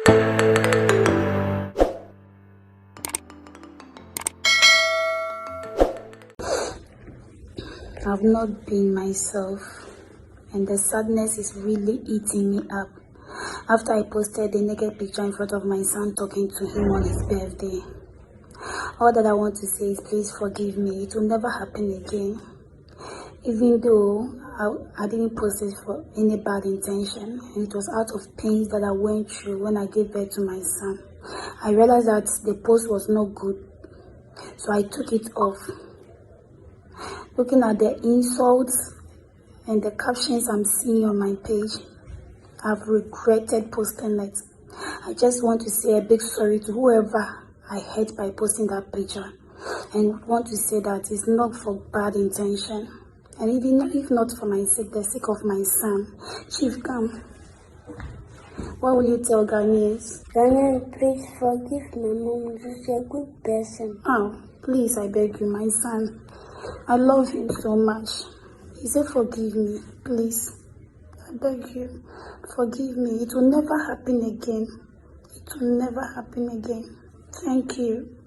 I've not been myself, and the sadness is really eating me up. After I posted the naked picture in front of my son talking to him on his birthday, all that I want to say is please forgive me. It will never happen again. Even though I didn't post it for any bad intention, and it was out of pain that I went through when I gave birth to my son. I realized that the post was not good, so I took it off. Looking at the insults and the captions I'm seeing on my page, I've regretted posting it. I just want to say a big sorry to whoever I hurt by posting that picture, and want to say that it's not for bad intention, and even if not for my sake, the sake of my son. Chief, come. What will you tell Ghanaians? Ghanaians, please forgive my mom. She's a good person. Oh, please, I beg you, my son. I love him so much. He said forgive me, please. I beg you, forgive me. It will never happen again. It will never happen again. Thank you.